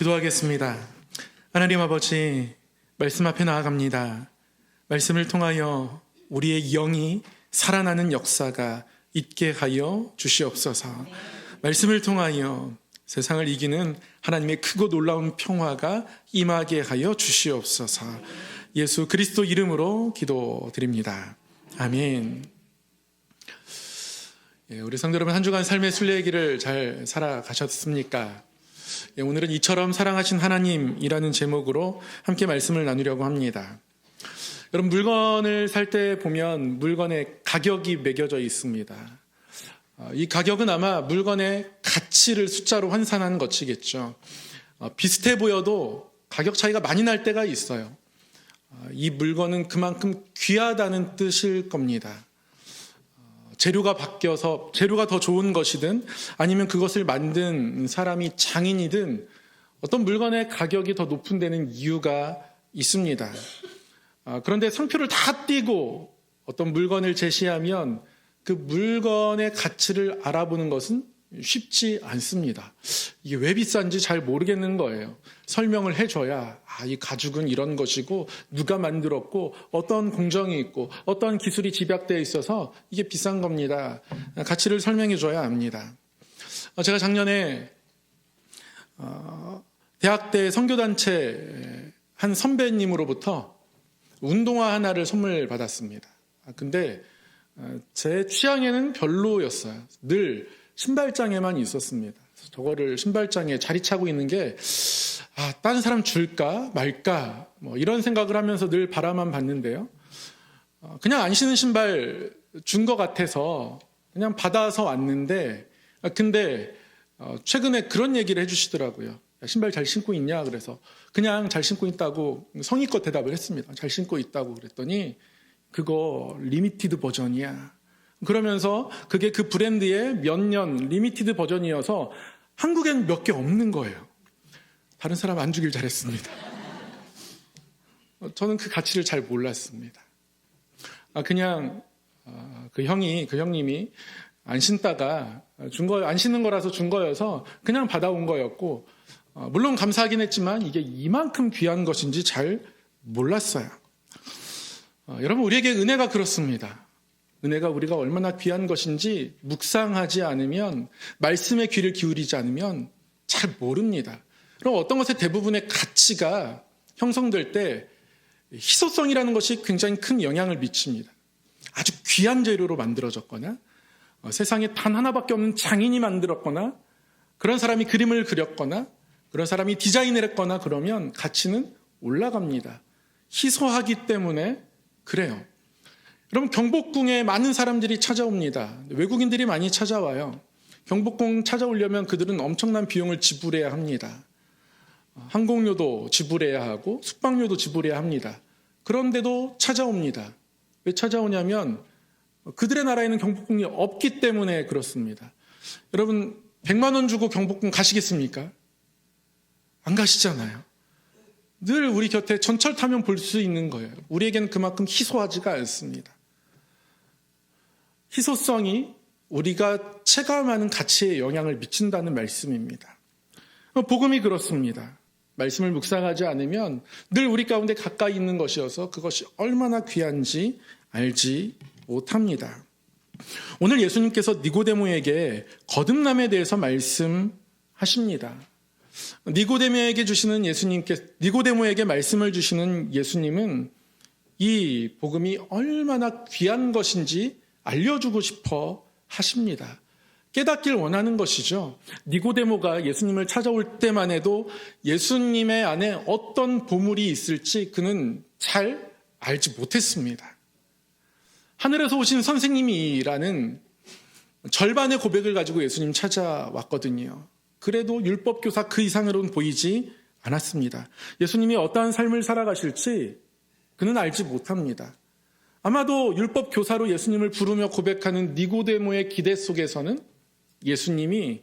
기도하겠습니다. 하나님 아버지, 말씀 앞에 나아갑니다. 말씀을 통하여 우리의 영이 살아나는 역사가 있게 하여 주시옵소서. 말씀을 통하여 세상을 이기는 하나님의 크고 놀라운 평화가 임하게 하여 주시옵소서. 예수 그리스도 이름으로 기도드립니다. 아멘. 우리 성도 여러분, 한 주간 삶의 순례길을 잘 살아가셨습니까? 오늘은 이처럼 사랑하신 하나님이라는 제목으로 함께 말씀을 나누려고 합니다. 여러분, 물건을 살 때 보면 물건에 가격이 매겨져 있습니다. 이 가격은 아마 물건의 가치를 숫자로 환산하는 것이겠죠. 비슷해 보여도 가격 차이가 많이 날 때가 있어요. 이 물건은 그만큼 귀하다는 뜻일 겁니다. 재료가 바뀌어서 재료가 더 좋은 것이든 아니면 그것을 만든 사람이 장인이든 어떤 물건의 가격이 더 높은 데는 이유가 있습니다. 그런데 상표를 다 띄고 어떤 물건을 제시하면 그 물건의 가치를 알아보는 것은 쉽지 않습니다. 이게 왜 비싼지 잘 모르겠는 거예요. 설명을 해줘야 이 가죽은 이런 것이고 누가 만들었고 어떤 공정이 있고 어떤 기술이 집약되어 있어서 이게 비싼 겁니다. 가치를 설명해줘야 합니다. 제가 작년에 대학 때 선교단체 한 선배님으로부터 운동화 하나를 선물 받았습니다. 근데 제 취향에는 별로였어요. 늘 신발장에만 있었습니다. 저거를 신발장에 자리 차고 있는 게 다른 사람 줄까 말까 이런 생각을 하면서 늘 바라만 봤는데요. 그냥 안 신은 신발 준 것 같아서 그냥 받아서 왔는데 근데 최근에 그런 얘기를 해주시더라고요. 신발 잘 신고 있냐? 그래서 그냥 잘 신고 있다고 성의껏 대답을 했습니다. 잘 신고 있다고 그랬더니 그거 리미티드 버전이야. 그러면서 그게 그 브랜드의 몇 년 리미티드 버전이어서 한국엔 몇 개 없는 거예요. 다른 사람 안 주길 잘했습니다. 저는 그 가치를 잘 몰랐습니다. 그냥 그 형님이 안 신다가 안 신는 거라서 준 거여서 그냥 받아온 거였고, 물론 감사하긴 했지만 이게 이만큼 귀한 것인지 잘 몰랐어요. 여러분, 우리에게 은혜가 그렇습니다. 은혜가 우리가 얼마나 귀한 것인지 묵상하지 않으면, 말씀에 귀를 기울이지 않으면 잘 모릅니다. 그럼 어떤 것의 대부분의 가치가 형성될 때 희소성이라는 것이 굉장히 큰 영향을 미칩니다. 아주 귀한 재료로 만들어졌거나 세상에 단 하나밖에 없는 장인이 만들었거나 그런 사람이 그림을 그렸거나 그런 사람이 디자인을 했거나 그러면 가치는 올라갑니다. 희소하기 때문에 그래요. 여러분, 경복궁에 많은 사람들이 찾아옵니다. 외국인들이 많이 찾아와요. 경복궁 찾아오려면 그들은 엄청난 비용을 지불해야 합니다. 항공료도 지불해야 하고 숙박료도 지불해야 합니다. 그런데도 찾아옵니다. 왜 찾아오냐면 그들의 나라에는 경복궁이 없기 때문에 그렇습니다. 여러분, 100만 원 주고 경복궁 가시겠습니까? 안 가시잖아요. 늘 우리 곁에 전철 타면 볼 수 있는 거예요. 우리에게는 그만큼 희소하지가 않습니다. 희소성이 우리가 체감하는 가치에 영향을 미친다는 말씀입니다. 복음이 그렇습니다. 말씀을 묵상하지 않으면 늘 우리 가운데 가까이 있는 것이어서 그것이 얼마나 귀한지 알지 못합니다. 오늘 예수님께서 니고데모에게 거듭남에 대해서 말씀하십니다. 니고데모에게 말씀을 주시는 예수님은 이 복음이 얼마나 귀한 것인지 알려주고 싶어 하십니다. 깨닫길 원하는 것이죠. 니고데모가 예수님을 찾아올 때만 해도 예수님의 안에 어떤 보물이 있을지 그는 잘 알지 못했습니다. 하늘에서 오신 선생님이라는 절반의 고백을 가지고 예수님 찾아왔거든요. 그래도 율법교사 그 이상으로는 보이지 않았습니다. 예수님이 어떠한 삶을 살아가실지 그는 알지 못합니다. 아마도 율법교사로 예수님을 부르며 고백하는 니고데모의 기대 속에서는 예수님이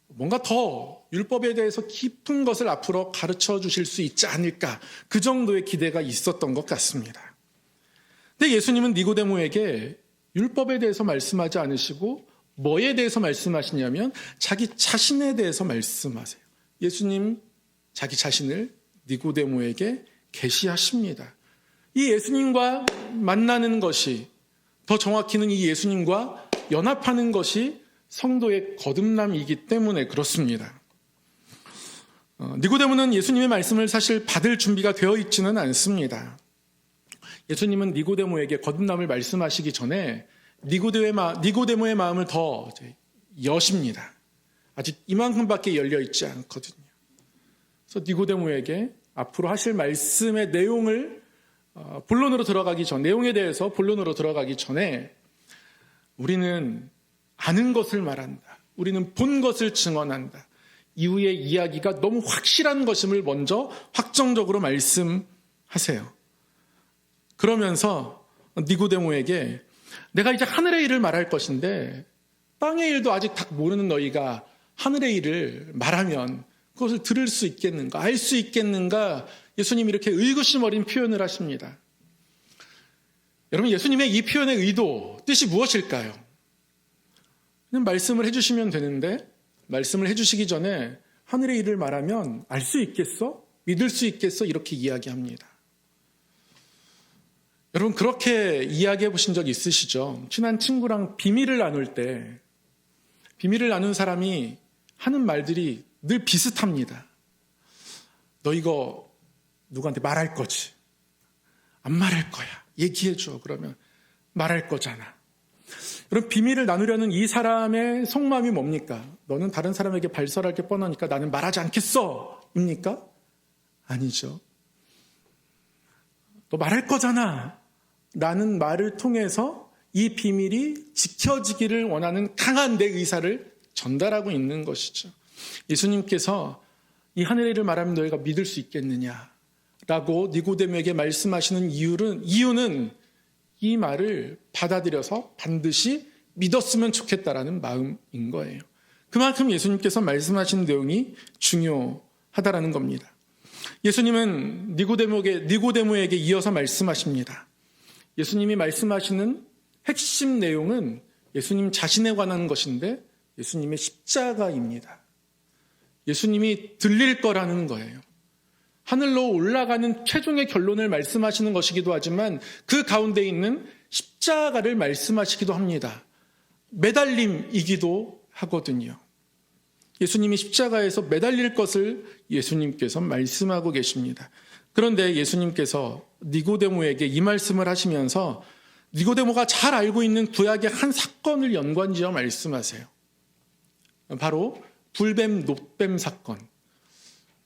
뭔가 더 율법에 대해서 깊은 것을 앞으로 가르쳐 주실 수 있지 않을까, 그 정도의 기대가 있었던 것 같습니다. 근데 예수님은 니고데모에게 율법에 대해서 말씀하지 않으시고 뭐에 대해서 말씀하시냐면 자기 자신에 대해서 말씀하세요. 예수님 자기 자신을 니고데모에게 계시하십니다. 이 예수님과 만나는 것이, 더 정확히는 이 예수님과 연합하는 것이 성도의 거듭남이기 때문에 그렇습니다. 니고데모는 예수님의 말씀을 사실 받을 준비가 되어 있지는 않습니다. 예수님은 니고데모에게 거듭남을 말씀하시기 전에 니고데모의 마음을 더 여십니다. 아직 이만큼밖에 열려 있지 않거든요. 그래서 니고데모에게 앞으로 하실 말씀의 내용을 내용에 대해서 본론으로 들어가기 전에 우리는 아는 것을 말한다. 우리는 본 것을 증언한다. 이후의 이야기가 너무 확실한 것임을 먼저 확정적으로 말씀하세요. 그러면서 니고데모에게 내가 이제 하늘의 일을 말할 것인데 땅의 일도 아직 다 모르는 너희가 하늘의 일을 말하면 그것을 들을 수 있겠는가, 알 수 있겠는가, 예수님이 이렇게 의구심 어린 표현을 하십니다. 여러분, 예수님의 이 표현의 의도, 뜻이 무엇일까요? 그냥 말씀을 해주시면 되는데 말씀을 해주시기 전에 하늘의 일을 말하면 알 수 있겠어? 믿을 수 있겠어? 이렇게 이야기합니다. 여러분, 그렇게 이야기해 보신 적 있으시죠? 친한 친구랑 비밀을 나눌 때 비밀을 나눈 사람이 하는 말들이 늘 비슷합니다. 너 이거 누구한테 말할 거지? 안 말할 거야. 얘기해줘. 그러면 말할 거잖아. 여러분, 비밀을 나누려는 이 사람의 속마음이 뭡니까? 너는 다른 사람에게 발설할 게 뻔하니까 나는 말하지 않겠어. 입니까? 아니죠. 너 말할 거잖아. 라는 말을 통해서 이 비밀이 지켜지기를 원하는 강한 내 의사를 전달하고 있는 것이죠. 예수님께서 이 하늘의 일을 말하면 너희가 믿을 수 있겠느냐라고 니고데모에게 말씀하시는 이유는 이 말을 받아들여서 반드시 믿었으면 좋겠다라는 마음인 거예요. 그만큼 예수님께서 말씀하신 내용이 중요하다라는 겁니다. 예수님은 니고데모에게 이어서 말씀하십니다. 예수님이 말씀하시는 핵심 내용은 예수님 자신에 관한 것인데 예수님의 십자가입니다. 예수님이 들릴 거라는 거예요. 하늘로 올라가는 최종의 결론을 말씀하시는 것이기도 하지만 그 가운데 있는 십자가를 말씀하시기도 합니다. 매달림이기도 하거든요. 예수님이 십자가에서 매달릴 것을 예수님께서 말씀하고 계십니다. 그런데 예수님께서 니고데모에게 이 말씀을 하시면서 니고데모가 잘 알고 있는 구약의 한 사건을 연관지어 말씀하세요. 바로 불뱀 노뱀 사건.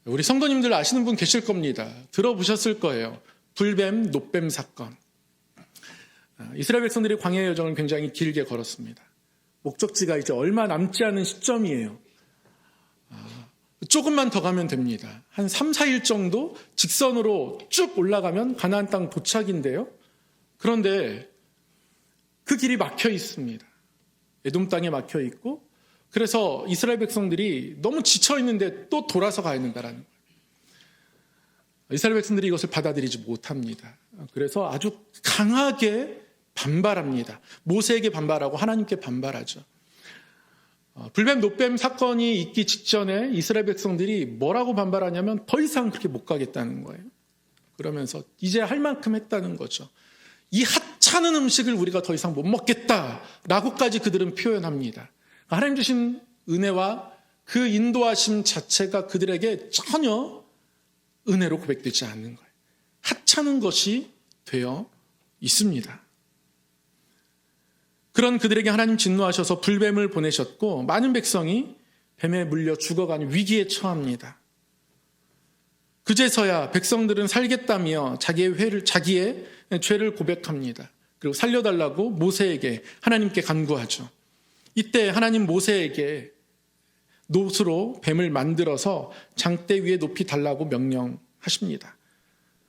우리 성도님들 아시는 분 계실 겁니다. 들어보셨을 거예요. 불뱀 노뱀 사건. 이스라엘 백성들이 광야의 여정을 굉장히 길게 걸었습니다. 목적지가 이제 얼마 남지 않은 시점이에요. 조금만 더 가면 됩니다. 한 3, 4일 정도 직선으로 쭉 올라가면 가나안 땅 도착인데요. 그런데 그 길이 막혀 있습니다. 에돔 땅에 막혀 있고, 그래서 이스라엘 백성들이 너무 지쳐 있는데 또 돌아서 가야 된다라는 거예요. 이스라엘 백성들이 이것을 받아들이지 못합니다. 그래서 아주 강하게 반발합니다. 모세에게 반발하고 하나님께 반발하죠. 불뱀 노뱀 사건이 있기 직전에 이스라엘 백성들이 뭐라고 반발하냐면 더 이상 그렇게 못 가겠다는 거예요. 그러면서 이제 할 만큼 했다는 거죠. 이 하찮은 음식을 우리가 더 이상 못 먹겠다라고까지 그들은 표현합니다. 하나님 주신 은혜와 그 인도하심 자체가 그들에게 전혀 은혜로 고백되지 않는 거예요. 하찮은 것이 되어 있습니다. 그런 그들에게 하나님 진노하셔서 불뱀을 보내셨고 많은 백성이 뱀에 물려 죽어가는 위기에 처합니다. 그제서야 백성들은 살겠다며 자기의 죄를 고백합니다. 그리고 살려달라고 모세에게 하나님께 간구하죠. 이때 하나님 모세에게 놋으로 뱀을 만들어서 장대 위에 높이 달라고 명령하십니다.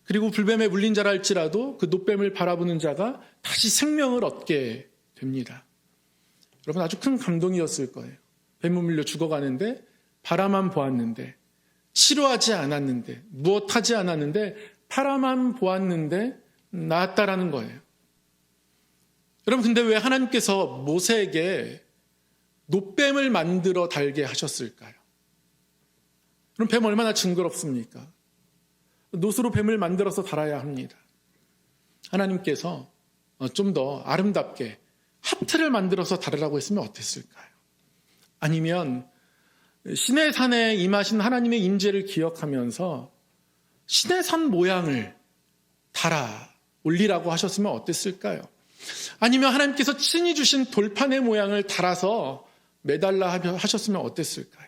그리고 불뱀에 물린 자라 할지라도 그 놋뱀을 바라보는 자가 다시 생명을 얻게 됩니다. 여러분, 아주 큰 감동이었을 거예요. 뱀을 물려 죽어가는데 바라만 보았는데, 치료하지 않았는데, 무엇하지 않았는데 바라만 보았는데 나았다라는 거예요. 여러분, 근데 왜 하나님께서 모세에게 놋뱀을 만들어 달게 하셨을까요? 그럼 뱀 얼마나 징그럽습니까? 노스로 뱀을 만들어서 달아야 합니다. 하나님께서 좀 더 아름답게 하트를 만들어서 달으라고 했으면 어땠을까요? 아니면 신의 산에 임하신 하나님의 임재를 기억하면서 신의 산 모양을 달아 올리라고 하셨으면 어땠을까요? 아니면 하나님께서 친히 주신 돌판의 모양을 달아서 매달라 하셨으면 어땠을까요?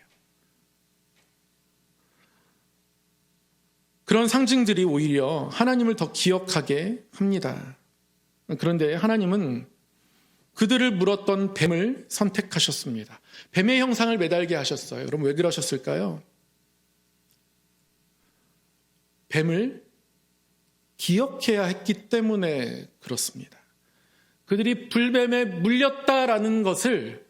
그런 상징들이 오히려 하나님을 더 기억하게 합니다. 그런데 하나님은 그들을 물었던 뱀을 선택하셨습니다. 뱀의 형상을 매달게 하셨어요. 여러분 왜 그러셨을까요? 뱀을 기억해야 했기 때문에 그렇습니다. 그들이 불뱀에 물렸다라는 것을,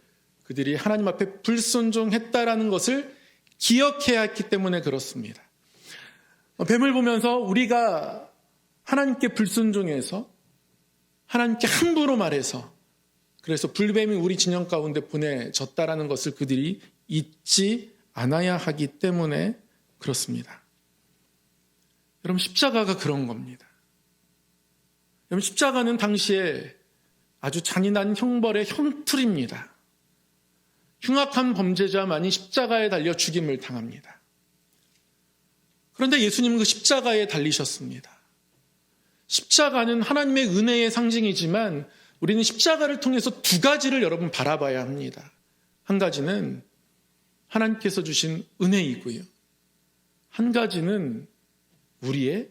그들이 하나님 앞에 불순종했다라는 것을 기억해야 했기 때문에 그렇습니다. 뱀을 보면서 우리가 하나님께 불순종해서 하나님께 함부로 말해서 그래서 불뱀이 우리 진영 가운데 보내졌다라는 것을 그들이 잊지 않아야 하기 때문에 그렇습니다. 여러분 십자가가 그런 겁니다. 여러분 십자가는 당시에 아주 잔인한 형벌의 형틀입니다. 흉악한 범죄자만이 십자가에 달려 죽임을 당합니다. 그런데 예수님은 그 십자가에 달리셨습니다. 십자가는 하나님의 은혜의 상징이지만 우리는 십자가를 통해서 두 가지를 여러분 바라봐야 합니다. 한 가지는 하나님께서 주신 은혜이고요. 한 가지는 우리의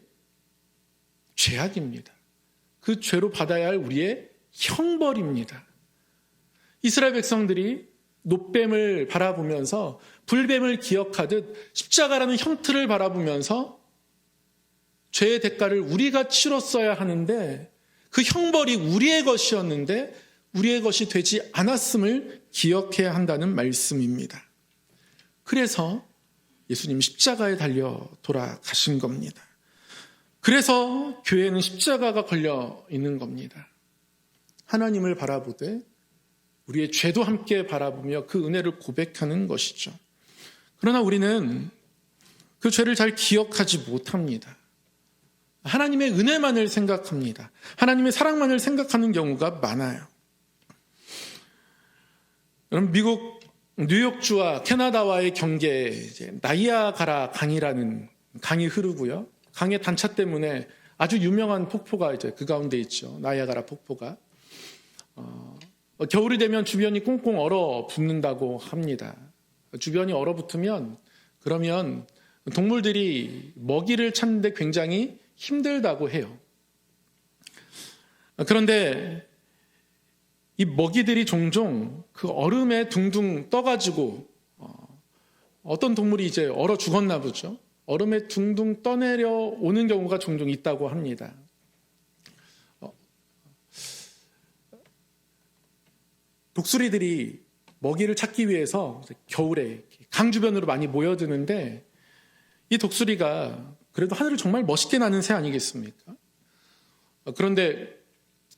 죄악입니다. 그 죄로 받아야 할 우리의 형벌입니다. 이스라엘 백성들이 놋뱀을 바라보면서 불뱀을 기억하듯 십자가라는 형틀을 바라보면서 죄의 대가를 우리가 치렀어야 하는데 그 형벌이 우리의 것이었는데 우리의 것이 되지 않았음을 기억해야 한다는 말씀입니다. 그래서 예수님 십자가에 달려 돌아가신 겁니다. 그래서 교회는 십자가가 걸려 있는 겁니다. 하나님을 바라보되 우리의 죄도 함께 바라보며 그 은혜를 고백하는 것이죠. 그러나 우리는 그 죄를 잘 기억하지 못합니다. 하나님의 은혜만을 생각합니다. 하나님의 사랑만을 생각하는 경우가 많아요. 여러분 미국 뉴욕주와 캐나다와의 경계에 나이아가라 강이라는 강이 흐르고요. 강의 단차 때문에 아주 유명한 폭포가 이제 그 가운데 있죠. 나이아가라 폭포가. 겨울이 되면 주변이 꽁꽁 얼어붙는다고 합니다. 주변이 얼어붙으면 그러면 동물들이 먹이를 찾는데 굉장히 힘들다고 해요. 그런데 이 먹이들이 종종 그 얼음에 둥둥 떠가지고 어떤 동물이 이제 얼어 죽었나 보죠. 얼음에 둥둥 떠내려 오는 경우가 종종 있다고 합니다. 독수리들이 먹이를 찾기 위해서 겨울에 강 주변으로 많이 모여드는데 이 독수리가 그래도 하늘을 정말 멋있게 나는 새 아니겠습니까? 그런데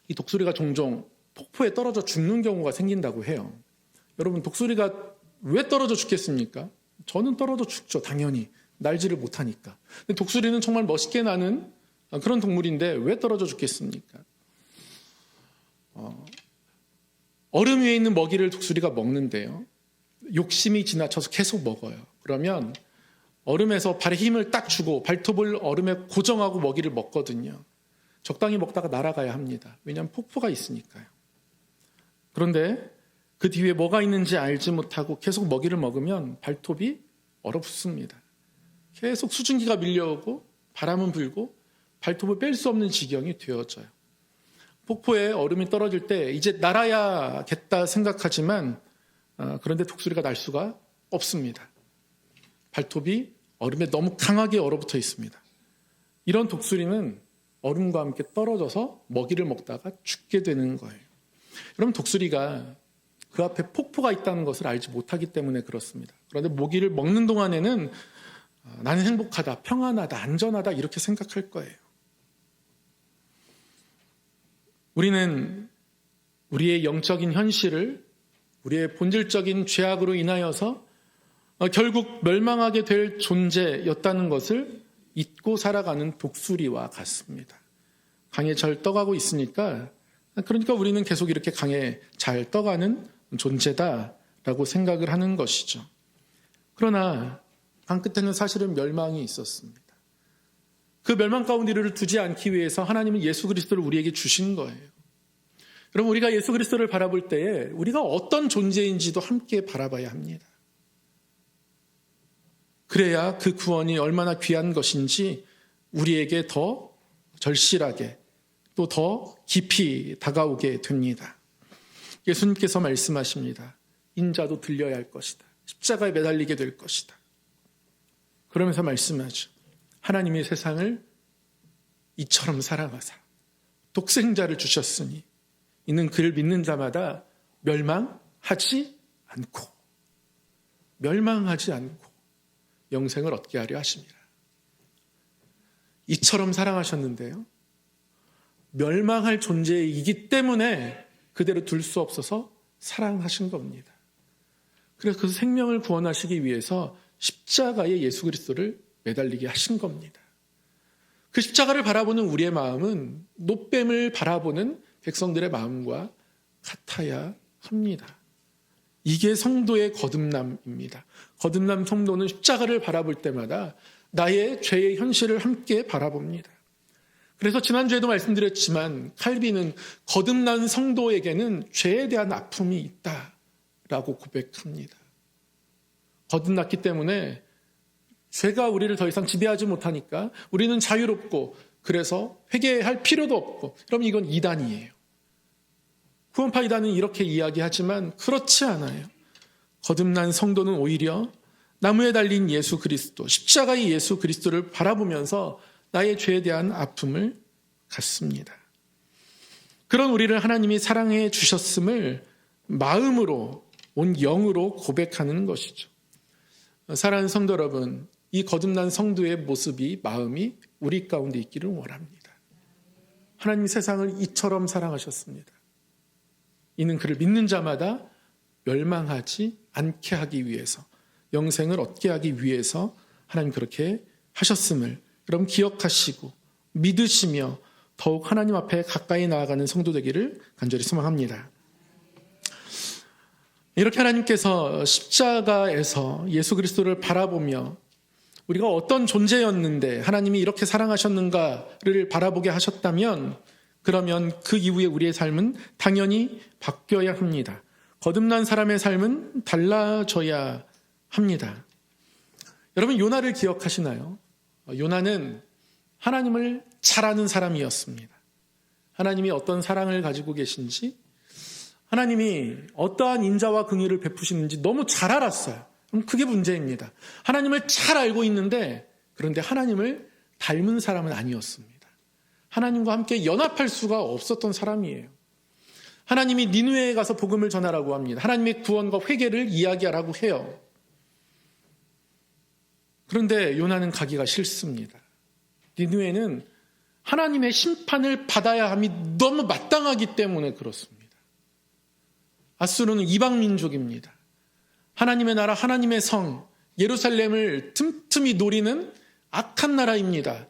이 독수리가 종종 폭포에 떨어져 죽는 경우가 생긴다고 해요. 여러분 독수리가 왜 떨어져 죽겠습니까? 저는 떨어져 죽죠. 당연히. 날지를 못하니까. 근데 독수리는 정말 멋있게 나는 그런 동물인데 왜 떨어져 죽겠습니까? 얼음 위에 있는 먹이를 독수리가 먹는데요. 욕심이 지나쳐서 계속 먹어요. 그러면 얼음에서 발에 힘을 딱 주고 발톱을 얼음에 고정하고 먹이를 먹거든요. 적당히 먹다가 날아가야 합니다. 왜냐하면 폭포가 있으니까요. 그런데 그 뒤에 뭐가 있는지 알지 못하고 계속 먹이를 먹으면 발톱이 얼어붙습니다. 계속 수증기가 밀려오고 바람은 불고 발톱을 뺄 수 없는 지경이 되어져요. 폭포에 얼음이 떨어질 때 이제 날아야겠다 생각하지만 그런데 독수리가 날 수가 없습니다. 발톱이 얼음에 너무 강하게 얼어붙어 있습니다. 이런 독수리는 얼음과 함께 떨어져서 먹이를 먹다가 죽게 되는 거예요. 여러분 독수리가 그 앞에 폭포가 있다는 것을 알지 못하기 때문에 그렇습니다. 그런데 먹이를 먹는 동안에는 나는 행복하다, 평안하다, 안전하다 이렇게 생각할 거예요. 우리는 우리의 영적인 현실을 우리의 본질적인 죄악으로 인하여서 결국 멸망하게 될 존재였다는 것을 잊고 살아가는 독수리와 같습니다. 강에 잘 떠가고 있으니까, 그러니까 우리는 계속 이렇게 강에 잘 떠가는 존재다라고 생각을 하는 것이죠. 그러나 강 끝에는 사실은 멸망이 있었습니다. 그 멸망 가운데 우리를 두지 않기 위해서 하나님은 예수 그리스도를 우리에게 주신 거예요. 여러분, 우리가 예수 그리스도를 바라볼 때에 우리가 어떤 존재인지도 함께 바라봐야 합니다. 그래야 그 구원이 얼마나 귀한 것인지 우리에게 더 절실하게 또 더 깊이 다가오게 됩니다. 예수님께서 말씀하십니다. 인자도 들려야 할 것이다. 십자가에 매달리게 될 것이다. 그러면서 말씀하죠. 하나님이 세상을 이처럼 사랑하사 독생자를 주셨으니 이는 그를 믿는 자마다 멸망하지 않고 영생을 얻게 하려 하십니다. 이처럼 사랑하셨는데요. 멸망할 존재이기 때문에 그대로 둘 수 없어서 사랑하신 겁니다. 그래서 그 생명을 구원하시기 위해서 십자가에 예수 그리스도를 매달리게 하신 겁니다. 그 십자가를 바라보는 우리의 마음은 노뱀을 바라보는 백성들의 마음과 같아야 합니다. 이게 성도의 거듭남입니다. 거듭남 성도는 십자가를 바라볼 때마다 나의 죄의 현실을 함께 바라봅니다. 그래서 지난주에도 말씀드렸지만 칼빈은 거듭난 성도에게는 죄에 대한 아픔이 있다라고 고백합니다. 거듭났기 때문에 죄가 우리를 더 이상 지배하지 못하니까 우리는 자유롭고 그래서 회개할 필요도 없고, 그럼 이건 이단이에요. 구원파 이단은 이렇게 이야기하지만 그렇지 않아요. 거듭난 성도는 오히려 나무에 달린 예수 그리스도, 십자가의 예수 그리스도를 바라보면서 나의 죄에 대한 아픔을 갖습니다. 그런 우리를 하나님이 사랑해 주셨음을 마음으로, 온 영으로 고백하는 것이죠. 사랑하는 성도 여러분, 이 거듭난 성도의 모습이, 마음이 우리 가운데 있기를 원합니다. 하나님 세상을 이처럼 사랑하셨습니다. 이는 그를 믿는 자마다 멸망하지 않게 하기 위해서, 영생을 얻게 하기 위해서 하나님 그렇게 하셨음을 여러분 기억하시고 믿으시며 더욱 하나님 앞에 가까이 나아가는 성도 되기를 간절히 소망합니다. 이렇게 하나님께서 십자가에서 예수 그리스도를 바라보며 우리가 어떤 존재였는데 하나님이 이렇게 사랑하셨는가를 바라보게 하셨다면, 그러면 그 이후에 우리의 삶은 당연히 바뀌어야 합니다. 거듭난 사람의 삶은 달라져야 합니다. 여러분, 요나를 기억하시나요? 요나는 하나님을 잘 아는 사람이었습니다. 하나님이 어떤 사랑을 가지고 계신지, 하나님이 어떠한 인자와 긍휼을 베푸시는지 너무 잘 알았어요. 그럼 그게 문제입니다. 하나님을 잘 알고 있는데, 그런데 하나님을 닮은 사람은 아니었습니다. 하나님과 함께 연합할 수가 없었던 사람이에요. 하나님이 니느웨에 가서 복음을 전하라고 합니다. 하나님의 구원과 회개를 이야기하라고 해요. 그런데 요나는 가기가 싫습니다. 니느웨는 하나님의 심판을 받아야 함이 너무 마땅하기 때문에 그렇습니다. 아수르는 이방 민족입니다. 하나님의 나라, 하나님의 성, 예루살렘을 틈틈이 노리는 악한 나라입니다.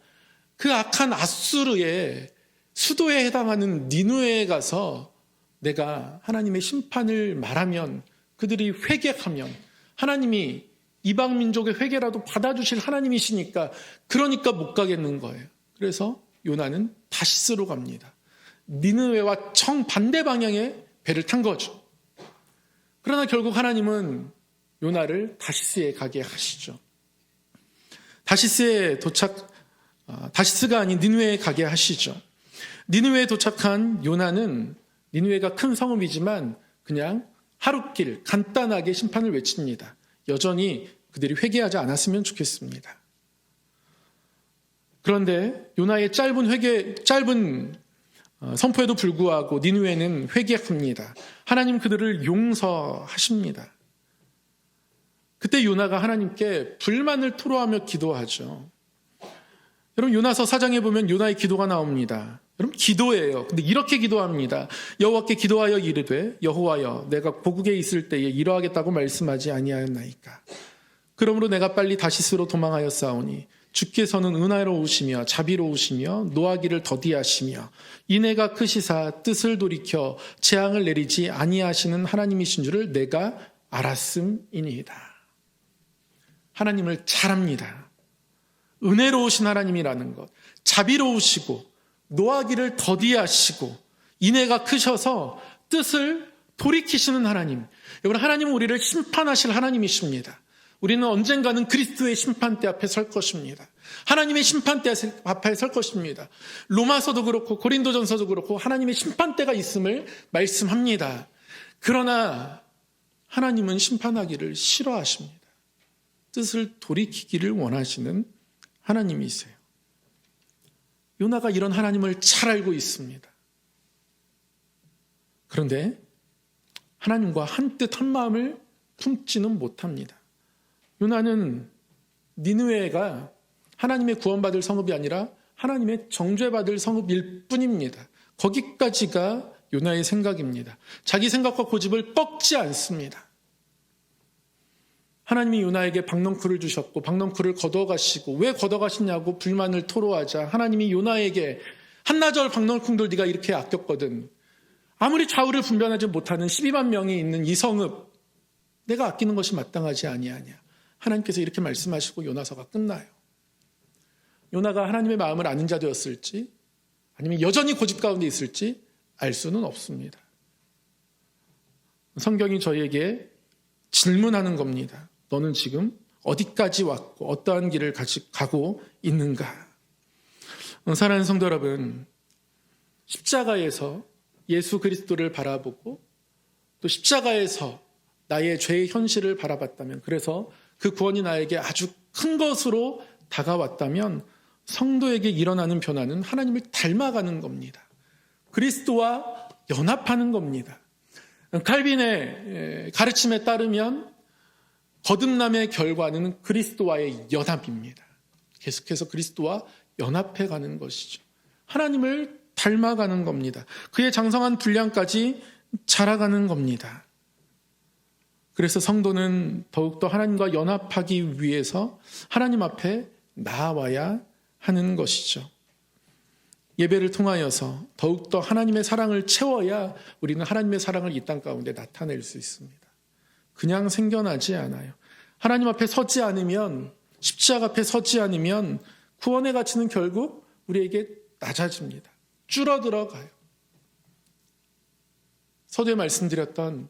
그 악한 아수르의 수도에 해당하는 니느웨에 가서 내가 하나님의 심판을 말하면, 그들이 회개하면 하나님이 이방 민족의 회개라도 받아주실 하나님이시니까, 그러니까 못 가겠는 거예요. 그래서 요나는 다시스로 갑니다. 니느웨와 정반대 방향의 배를 탄 거죠. 그러나 결국 하나님은 요나를 다시스에 가게 하시죠. 다시스가 아닌 니느웨에 가게 하시죠. 니느웨에 도착한 요나는, 니느웨가 큰 성읍이지만 그냥 하룻길 간단하게 심판을 외칩니다. 여전히 그들이 회개하지 않았으면 좋겠습니다. 그런데 요나의 짧은 선포에도 불구하고 니느웨는 회개합니다. 하나님 그들을 용서하십니다. 그때 요나가 하나님께 불만을 토로하며 기도하죠. 여러분, 요나서 4장에 보면 요나의 기도가 나옵니다. 여러분, 기도예요. 근데 이렇게 기도합니다. 여호와께 기도하여 이르되, 여호와여, 내가 고국에 있을 때에 이러하겠다고 말씀하지 아니하였나이까. 그러므로 내가 빨리 다시스로 도망하여 싸우니 주께서는 은혜로우시며 자비로우시며 노하기를 더디하시며 인애가 크시사 뜻을 돌이켜 재앙을 내리지 아니하시는 하나님이신 줄을 내가 알았음이니이다. 하나님을 잘 압니다. 은혜로우신 하나님이라는 것, 자비로우시고 노하기를 더디하시고 인애가 크셔서 뜻을 돌이키시는 하나님. 여러분, 하나님은 우리를 심판하실 하나님이십니다. 우리는 언젠가는 그리스도의 심판대 앞에 설 것입니다. 하나님의 심판대 앞에 설 것입니다. 로마서도 그렇고 고린도전서도 그렇고 하나님의 심판대가 있음을 말씀합니다. 그러나 하나님은 심판하기를 싫어하십니다. 뜻을 돌이키기를 원하시는 하나님이세요. 요나가 이런 하나님을 잘 알고 있습니다. 그런데 하나님과 한뜻 한마음을 품지는 못합니다. 요나는 니느웨가 하나님의 구원받을 성읍이 아니라 하나님의 정죄받을 성읍일 뿐입니다. 거기까지가 요나의 생각입니다. 자기 생각과 고집을 꺾지 않습니다. 하나님이 요나에게 박넝쿨을 주셨고 박넝쿨을 걷어가시고 왜 걷어가시냐고 불만을 토로하자 하나님이 요나에게 한나절 박넝쿨들 네가 이렇게 아꼈거든. 아무리 좌우를 분별하지 못하는 12만 명이 있는 이 성읍 내가 아끼는 것이 마땅하지 아니하냐. 하나님께서 이렇게 말씀하시고 요나서가 끝나요. 요나가 하나님의 마음을 아는 자 되었을지 아니면 여전히 고집 가운데 있을지 알 수는 없습니다. 성경이 저희에게 질문하는 겁니다. 너는 지금 어디까지 왔고 어떠한 길을 가고 있는가? 사랑하는 성도 여러분, 십자가에서 예수 그리스도를 바라보고 또 십자가에서 나의 죄의 현실을 바라봤다면, 그래서 그 구원이 나에게 아주 큰 것으로 다가왔다면 성도에게 일어나는 변화는 하나님을 닮아가는 겁니다. 그리스도와 연합하는 겁니다. 칼빈의 가르침에 따르면 거듭남의 결과는 그리스도와의 연합입니다. 계속해서 그리스도와 연합해가는 것이죠. 하나님을 닮아가는 겁니다. 그의 장성한 분량까지 자라가는 겁니다. 그래서 성도는 더욱더 하나님과 연합하기 위해서 하나님 앞에 나아와야 하는 것이죠. 예배를 통하여서 더욱더 하나님의 사랑을 채워야 우리는 하나님의 사랑을 이 땅 가운데 나타낼 수 있습니다. 그냥 생겨나지 않아요. 하나님 앞에 서지 않으면, 십자가 앞에 서지 않으면 구원의 가치는 결국 우리에게 낮아집니다. 줄어들어가요. 서두에 말씀드렸던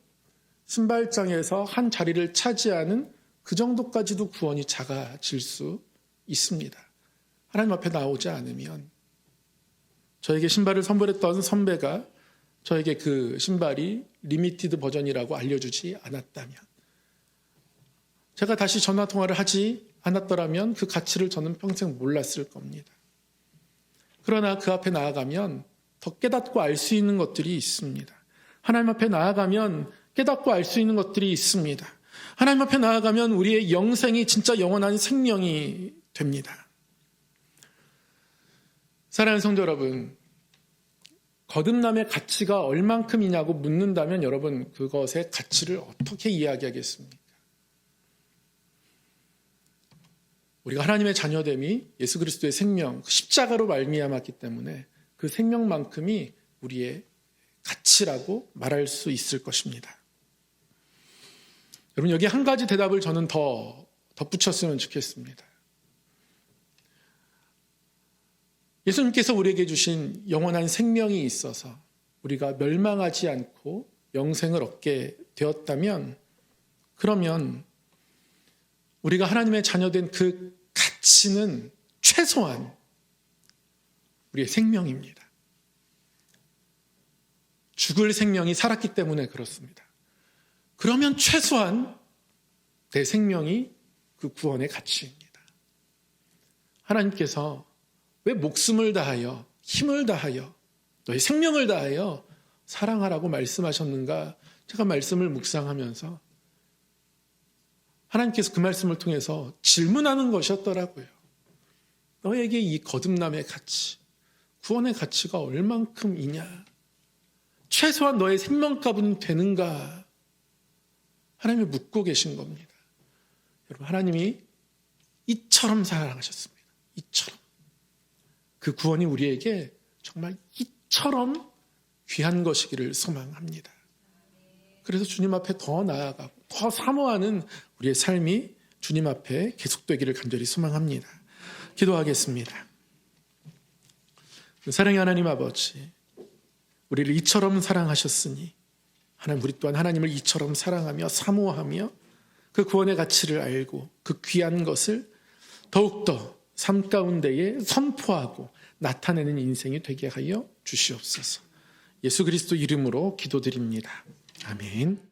신발장에서 한 자리를 차지하는 그 정도까지도 구원이 작아질 수 있습니다. 하나님 앞에 나오지 않으면. 저에게 신발을 선물했던 선배가 저에게 그 신발이 리미티드 버전이라고 알려주지 않았다면, 제가 다시 전화통화를 하지 않았더라면 그 가치를 저는 평생 몰랐을 겁니다. 그러나 그 앞에 나아가면 더 깨닫고 알 수 있는 것들이 있습니다. 하나님 앞에 나아가면 깨닫고 알 수 있는 것들이 있습니다. 하나님 앞에 나아가면 우리의 영생이 진짜 영원한 생명이 됩니다. 사랑하는 성도 여러분, 거듭남의 가치가 얼만큼이냐고 묻는다면 여러분, 그것의 가치를 어떻게 이야기하겠습니까? 우리가 하나님의 자녀됨이 예수 그리스도의 생명, 십자가로 말미암았기 때문에 그 생명만큼이 우리의 가치라고 말할 수 있을 것입니다. 여러분, 여기 한 가지 대답을 저는 더 덧붙였으면 좋겠습니다. 예수님께서 우리에게 주신 영원한 생명이 있어서 우리가 멸망하지 않고 영생을 얻게 되었다면, 그러면 우리가 하나님의 자녀된 그 가치는 최소한 우리의 생명입니다. 죽을 생명이 살았기 때문에 그렇습니다. 그러면 최소한 내 생명이 그 구원의 가치입니다. 하나님께서 왜 목숨을 다하여, 힘을 다하여, 너의 생명을 다하여 사랑하라고 말씀하셨는가? 제가 말씀을 묵상하면서 하나님께서 그 말씀을 통해서 질문하는 것이었더라고요. 너에게 이 거듭남의 가치, 구원의 가치가 얼만큼이냐? 최소한 너의 생명값은 되는가? 하나님이 묻고 계신 겁니다. 여러분, 하나님이 이처럼 사랑하셨습니다. 이처럼. 그 구원이 우리에게 정말 이처럼 귀한 것이기를 소망합니다. 그래서 주님 앞에 더 나아가고 더 사모하는 우리의 삶이 주님 앞에 계속되기를 간절히 소망합니다. 기도하겠습니다. 사랑의 하나님 아버지, 우리를 이처럼 사랑하셨으니 하나님, 우리 또한 하나님을 이처럼 사랑하며 사모하며 그 구원의 가치를 알고 그 귀한 것을 더욱더 삶 가운데에 선포하고 나타내는 인생이 되게 하여 주시옵소서. 예수 그리스도 이름으로 기도드립니다. 아멘.